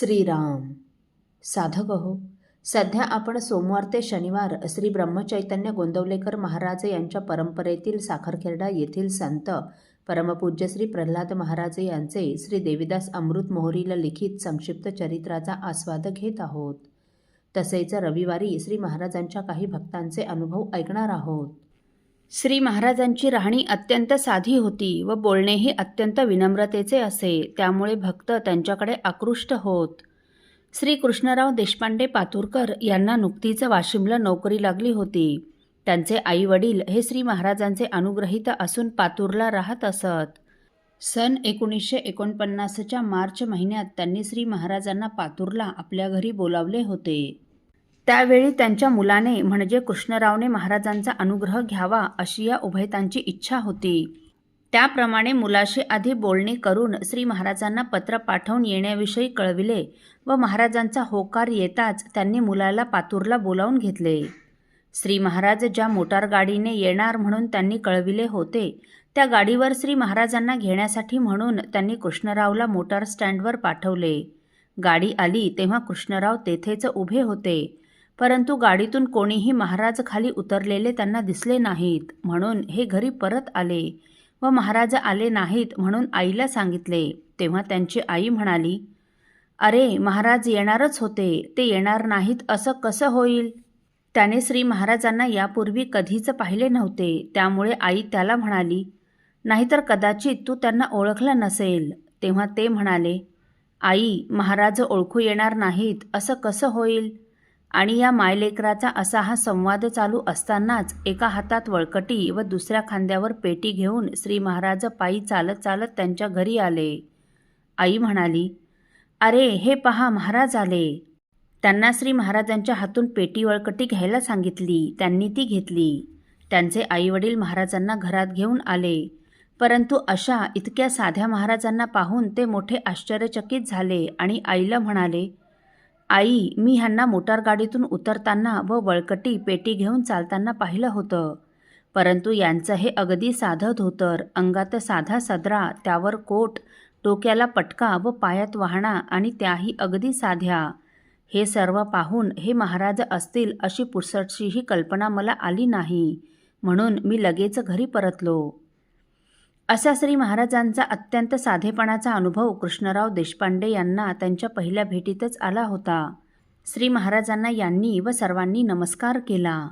श्रीराम. साधक हो, सध्या आपण सोमवार ते शनिवार श्री ब्रह्मचैतन्य गोंदवलेकर महाराज यांच्या परंपरेतील साखरखेर्डा येथील संत परमपूज्य श्री प्रल्हाद महाराज यांचे श्री देवीदास अमृत मोहरीला लिखित संक्षिप्त चरित्राचा आस्वाद घेत आहोत. तसेच रविवारी श्री महाराजांच्या काही भक्तांचे अनुभव ऐकणार आहोत. श्री महाराजांची राहणी अत्यंत साधी होती व बोलणेही अत्यंत विनम्रतेचे असे. त्यामुळे भक्त त्यांच्याकडे आकृष्ट होत. श्री कृष्णराव देशपांडे पातुरकर यांना नुकतीच वाशिमला नोकरी लागली होती. त्यांचे आई वडील हे श्री महाराजांचे अनुग्रहित असून पातूरला राहत असत. सन 1949च्या मार्च महिन्यात त्यांनी श्री महाराजांना पातूरला आपल्या घरी बोलावले होते. त्यावेळी त्यांच्या मुलाने म्हणजे कृष्णरावने महाराजांचा अनुग्रह घ्यावा अशी या उभयतांची इच्छा होती. त्याप्रमाणे मुलाशी आधी बोलणी करून श्री महाराजांना पत्र पाठवून येण्याविषयी कळविले व महाराजांचा होकार येताच त्यांनी मुलाला पातूरला बोलावून घेतले. श्री महाराज ज्या मोटार गाडीने येणार म्हणून त्यांनी कळविले होते त्या गाडीवर श्री महाराजांना घेण्यासाठी म्हणून त्यांनी कृष्णरावला मोटार स्टँडवर पाठवले. गाडी आली तेव्हा कृष्णराव तेथेच उभे होते, परंतु गाडीतून कोणीही महाराज खाली उतरलेले त्यांना दिसले नाहीत. म्हणून हे घरी परत आले व महाराज आले नाहीत म्हणून आईला सांगितले. तेव्हा त्यांची आई म्हणाली, "अरे, महाराज येणारच होते, ते येणार नाहीत असं कसं होईल?" त्याने श्री महाराजांना यापूर्वी कधीच पाहिले नव्हते. त्यामुळे आई त्याला म्हणाली, "नाहीतर कदाचित तू त्यांना ओळखलं नसेल." तेव्हा ते म्हणाले, "आई, महाराज ओळखू येणार नाहीत असं कसं होईल?" आणि या मायलेकराचा असा हा संवाद चालू असतानाच एका हातात वळकटी व दुसऱ्या खांद्यावर पेटी घेऊन श्री महाराज पायी चालत चालत त्यांच्या घरी आले. आई म्हणाली, "अरे, हे पहा, महाराज आले." त्यांना श्री महाराजांच्या हातून पेटी वळकटी घ्यायला सांगितली. त्यांनी ती घेतली. त्यांचे आईवडील महाराजांना घरात घेऊन आले. परंतु अशा इतक्या साध्या महाराजांना पाहून ते मोठे आश्चर्यचकित झाले आणि आईला म्हणाले, "आई, मी ह्यांना मोटारगाडीतून उतरताना व वळकटी पेटी घेऊन चालताना पाहिलं होतं, परंतु यांचं हे अगदी साधं धोतर, अंगात साधा सदरा, त्यावर कोट, डोक्याला पटका व पायात वाहणा आणि त्याही अगदी साध्या. हे सर्व पाहून हे महाराज असतील अशी पुसटशीही कल्पना मला आली नाही, म्हणून मी लगेच घरी परतलो." असा श्री महाराजांचा अत्यंत साधेपणाचा अनुभव कृष्णराव देशपांडे यांना त्यांच्या पहिल्या भेटीतच आला होता. श्री महाराजांना यांनी व सर्वांनी नमस्कार केला.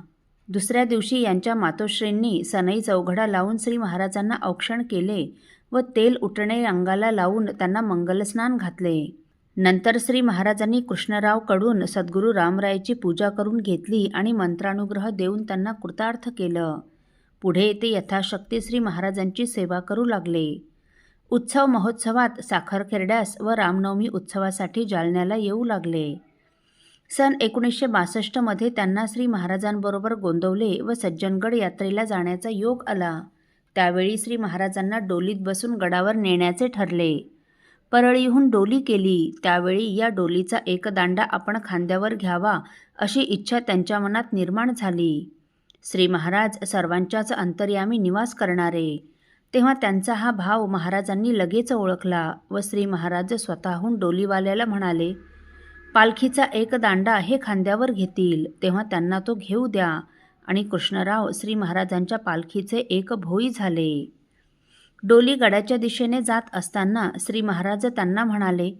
दुसऱ्या दिवशी यांच्या मातोश्रींनी सनई चौघडा लावून श्री महाराजांना औक्षण केले व तेल उटणे अंगाला लावून त्यांना मंगलस्नान घातले. नंतर श्री महाराजांनी कृष्णरावकडून सद्गुरू रामरायाची पूजा करून घेतली आणि मंत्रानुग्रह देऊन त्यांना कृतार्थ केलं. पुढे ते यथाशक्ती श्री महाराजांची सेवा करू लागले. उत्सव महोत्सवात साखरखेर्ड्यास व रामनवमी उत्सवासाठी जालन्याला येऊ लागले. सन 1962मध्ये त्यांना श्री महाराजांबरोबर गोंदवले व सज्जनगड यात्रेला जाण्याचा योग आला. त्यावेळी श्री महाराजांना डोलीत बसून गडावर नेण्याचे ठरले. परळीहून डोली केली. त्यावेळी या डोलीचा एक दांडा आपण खांद्यावर घ्यावा अशी इच्छा त्यांच्या मनात निर्माण झाली. श्री महाराज सर्वांच्याच अंतर्यामी निवास करणारे, तेव्हा त्यांचा हा भाव महाराजांनी लगेच ओळखला व श्री महाराज स्वतःहून डोलीवाल्याला म्हणाले, "पालखीचा एक दांडा हे खांद्यावर घेतील तेव्हा त्यांना तो घेऊ द्या." आणि कृष्णराव श्री महाराजांच्या पालखीचे एक भोई झाले. डोली गडाच्या दिशेने जात असताना श्री महाराज त्यांना म्हणाले,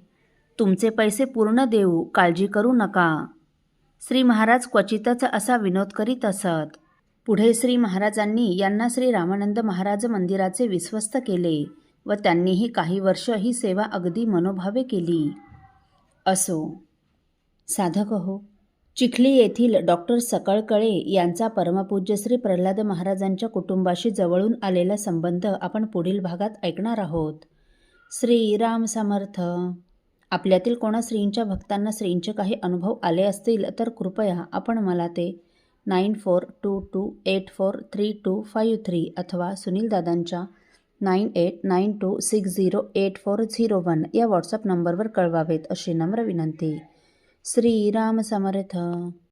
"तुमचे पैसे पूर्ण देऊ, काळजी करू नका." श्री महाराज क्वचितच असा विनोद करीत असत. पुढे श्री महाराजांनी यांना श्री रामानंद महाराज मंदिराचे विश्वस्त केले व त्यांनीही काही वर्ष ही सेवा अगदी मनोभावे केली. असो. साधक हो, चिखली येथील डॉक्टर सकळकळे यांचा परमपूज्य श्री प्रल्हाद महाराजांच्या कुटुंबाशी जवळून आलेला संबंध आपण पुढील भागात ऐकणार आहोत. श्रीराम समर्थ. आपल्यातील कोणा श्रींच्या भक्तांना श्रींचे काही अनुभव आले असतील तर कृपया आपण मला ते 9422843253 अथवा सुनील दादांच्या 9892608401 या व्हॉट्सअप नंबरवर कळवावेत अशी नम्र विनंती. श्रीराम समर्थ.